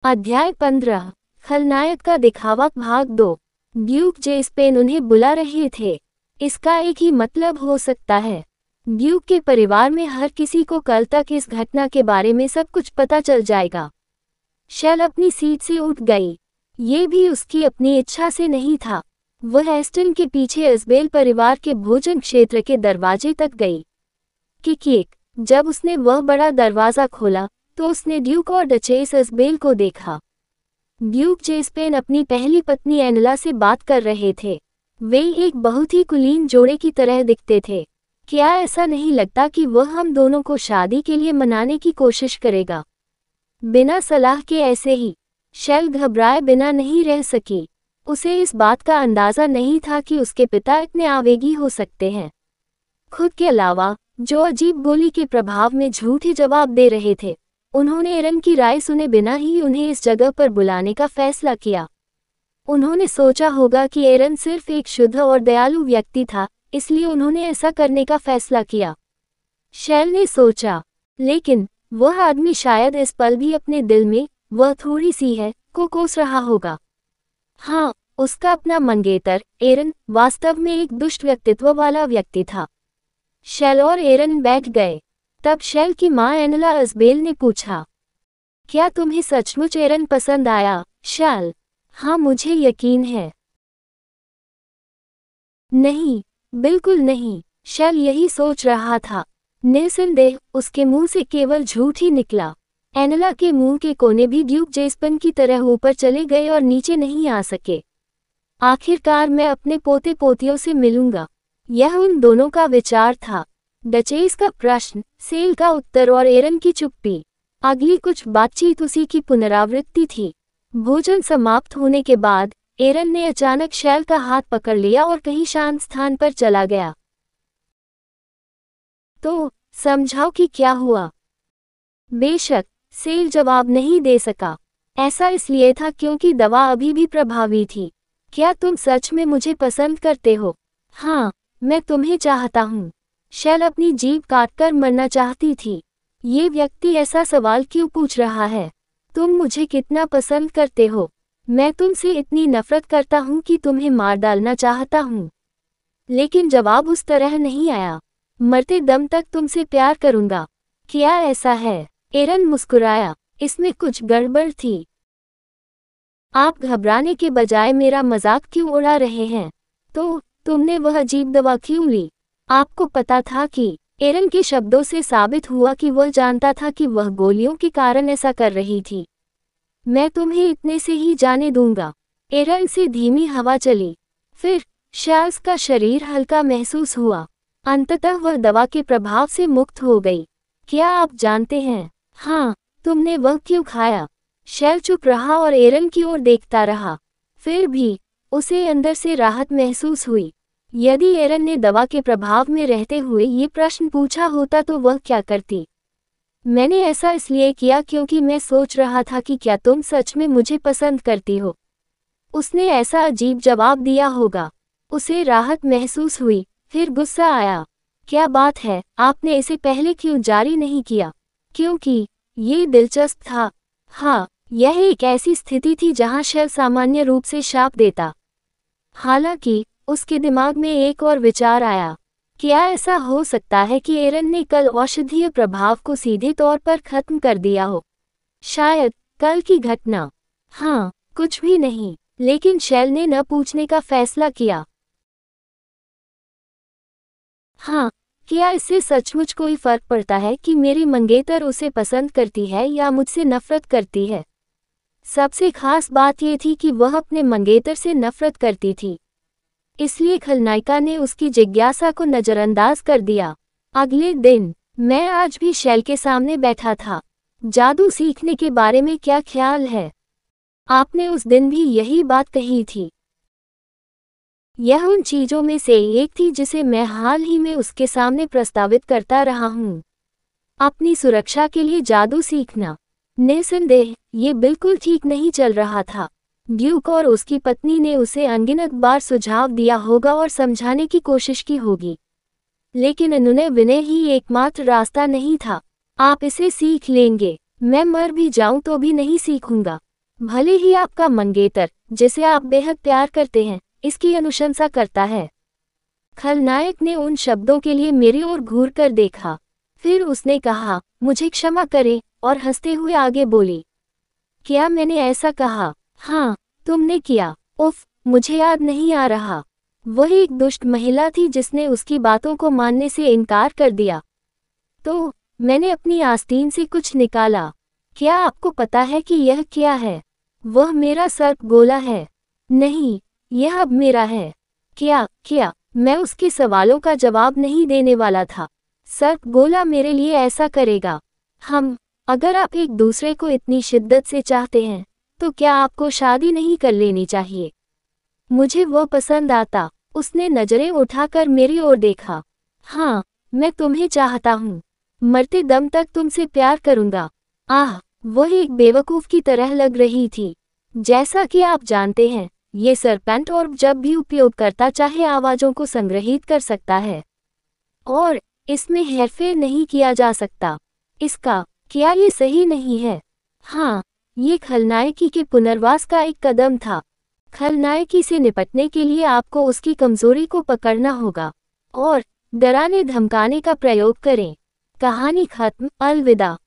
अध्याय 15। खलनायक का दिखावा भाग 2। ड्यूक जेस्पेन उन्हें बुला रहे थे। इसका एक ही मतलब हो सकता है। ड्यूक के परिवार में हर किसी को कल तक इस घटना के बारे में सब कुछ पता चल जाएगा। शेल अपनी सीट से उठ गई। ये भी उसकी अपनी इच्छा से नहीं था। वह एस्टन के पीछे इज़बेल परिवार के भोजन क्षेत्र के दरवाजे तक गई। किक, जब उसने वह बड़ा दरवाज़ा खोला तो उसने ड्यूक और डचेस इज़बेल को देखा। ड्यूक जेस्पेन अपनी पहली पत्नी एनला से बात कर रहे थे। वे एक बहुत ही कुलीन जोड़े की तरह दिखते थे। क्या ऐसा नहीं लगता कि वह हम दोनों को शादी के लिए मनाने की कोशिश करेगा? बिना सलाह के ऐसे ही। शेल घबराए बिना नहीं रह सकी। उसे इस बात का अंदाज़ा नहीं था कि उसके पिता इतने आवेगी हो सकते हैं। खुद के अलावा जो अजीब गोली के प्रभाव में झूठे जवाब दे रहे थे, उन्होंने एरन की राय सुने बिना ही उन्हें इस जगह पर बुलाने का फैसला किया। उन्होंने सोचा होगा कि एरन सिर्फ एक शुद्ध और दयालु व्यक्ति था, इसलिए उन्होंने ऐसा करने का फैसला किया। शेल ने सोचा, लेकिन वह आदमी शायद इस पल भी अपने दिल में वह थोड़ी सी है को कोस रहा होगा। हाँ, उसका अपना मंगेतर एरन वास्तव में एक दुष्ट व्यक्तित्व वाला व्यक्ति था। शेल और एरन बैठ गए। तब शेल की माँ एनला इज़बेल ने पूछा, क्या तुम्हें सचमुच एरन पसंद आया, शेल? हाँ, मुझे यकीन है। नहीं, बिल्कुल नहीं। शेल यही सोच रहा था। निस्संदेह उसके मुंह से केवल झूठ ही निकला। एनला के मुंह के कोने भी ड्यूक जेस्पेन की तरह ऊपर चले गए और नीचे नहीं आ सके। आखिरकार मैं अपने पोते पोतियों से मिलूंगा, यह उन दोनों का विचार था। डचेस का प्रश्न, सेल का उत्तर और एरन की चुप्पी। अगली कुछ बातचीत उसी की पुनरावृत्ति थी। भोजन समाप्त होने के बाद एरन ने अचानक शेल का हाथ पकड़ लिया और कहीं शांत स्थान पर चला गया। तो समझाओ कि क्या हुआ। बेशक, सेल जवाब नहीं दे सका। ऐसा इसलिए था क्योंकि दवा अभी भी प्रभावी थी। क्या तुम सच में मुझे पसंद करते हो? हाँ, मैं तुम्हें चाहता हूँ। शेल अपनी जीभ काटकर मरना चाहती थी। ये व्यक्ति ऐसा सवाल क्यों पूछ रहा है? तुम मुझे कितना पसंद करते हो? मैं तुमसे इतनी नफरत करता हूँ कि तुम्हें मार डालना चाहता हूँ। लेकिन जवाब उस तरह नहीं आया। मरते दम तक तुमसे प्यार करूँगा। क्या ऐसा है? एरन मुस्कुराया। इसमें कुछ गड़बड़ थी। आप घबराने के बजाय मेरा मजाक क्यों उड़ा रहे हैं? तो तुमने वह अजीब दवा क्यों ली? आपको पता था कि? एरन के शब्दों से साबित हुआ कि वह जानता था कि वह गोलियों के कारण ऐसा कर रही थी। मैं तुम्हें इतने से ही जाने दूंगा। एरन से धीमी हवा चली। फिर शार्ल्स का शरीर हल्का महसूस हुआ। अंततः वह दवा के प्रभाव से मुक्त हो गई। क्या आप जानते हैं? हाँ, तुमने वह क्यों खाया? शेल चुप रहा और एरन की ओर देखता रहा। फिर भी उसे अंदर से राहत महसूस हुई। यदि एरन ने दवा के प्रभाव में रहते हुए ये प्रश्न पूछा होता तो वह क्या करती? मैंने ऐसा इसलिए किया क्योंकि मैं सोच रहा था कि क्या तुम सच में मुझे पसंद करती हो। उसने ऐसा अजीब जवाब दिया होगा। उसे राहत महसूस हुई, फिर गुस्सा आया। क्या बात है, आपने इसे पहले क्यों जारी नहीं किया? क्योंकि ये दिलचस्प था। हाँ, यह एक ऐसी स्थिति थी जहां शेल सामान्य रूप से शाप देता। हालांकि उसके दिमाग में एक और विचार आया। क्या ऐसा हो सकता है कि एरन ने कल औषधीय प्रभाव को सीधे तौर पर खत्म कर दिया हो? शायद कल की घटना। हाँ, कुछ भी नहीं। लेकिन शेल ने न पूछने का फैसला किया। हाँ, क्या इससे सचमुच कोई फर्क पड़ता है कि मेरी मंगेतर उसे पसंद करती है या मुझसे नफरत करती है? सबसे खास बात यह थी कि वह अपने मंगेतर से नफरत करती थी। इसलिए खलनायिका ने उसकी जिज्ञासा को नज़रअंदाज कर दिया। अगले दिन मैं आज भी शेल के सामने बैठा था। जादू सीखने के बारे में क्या ख्याल है? आपने उस दिन भी यही बात कही थी। यह उन चीज़ों में से एक थी जिसे मैं हाल ही में उसके सामने प्रस्तावित करता रहा हूँ। अपनी सुरक्षा के लिए जादू सीखना। निस्संदेह ये बिल्कुल ठीक नहीं चल रहा था। ड्यूक और उसकी पत्नी ने उसे अनगिनत बार सुझाव दिया होगा और समझाने की कोशिश की होगी, लेकिन अनुनय विनय ही एकमात्र रास्ता नहीं था। आप इसे सीख लेंगे। मैं मर भी जाऊं तो भी नहीं सीखूंगा। भले ही आपका मंगेतर, जिसे आप बेहद प्यार करते हैं, इसकी अनुशंसा करता है। खलनायक ने उन शब्दों के लिए मेरी ओर घूर कर देखा। फिर उसने कहा, मुझे क्षमा करें, और हंसते हुए आगे बोली, क्या मैंने ऐसा कहा? हाँ, तुमने किया। उफ, मुझे याद नहीं आ रहा। वह एक दुष्ट महिला थी जिसने उसकी बातों को मानने से इनकार कर दिया। तो मैंने अपनी आस्तीन से कुछ निकाला। क्या आपको पता है कि यह क्या है? वह मेरा सर्प गोला है। नहीं, यह अब मेरा है। क्या? मैं उसके सवालों का जवाब नहीं देने वाला था। सर्प गोला मेरे लिए ऐसा करेगा। अगर आप एक दूसरे को इतनी शिद्दत से चाहते हैं, तो क्या आपको शादी नहीं कर लेनी चाहिए? मुझे वह पसंद आता। उसने नजरें उठाकर मेरी ओर देखा। हाँ, मैं तुम्हें चाहता हूँ। मरते दम तक तुमसे प्यार करूँगा। आह, वह एक बेवकूफ़ की तरह लग रही थी। जैसा कि आप जानते हैं, ये सरपेंट ऑर्ब जब भी उपयोग करता चाहे आवाज़ों को संग्रहित कर सकता है। और इसमें हेरफेर नहीं किया जा सकता। क्या ये सही नहीं है? हाँ, ये खलनायकी के पुनर्वास का एक कदम था। खलनायकी से निपटने के लिए आपको उसकी कमजोरी को पकड़ना होगा और डराने धमकाने का प्रयोग करें। कहानी खत्म। अलविदा।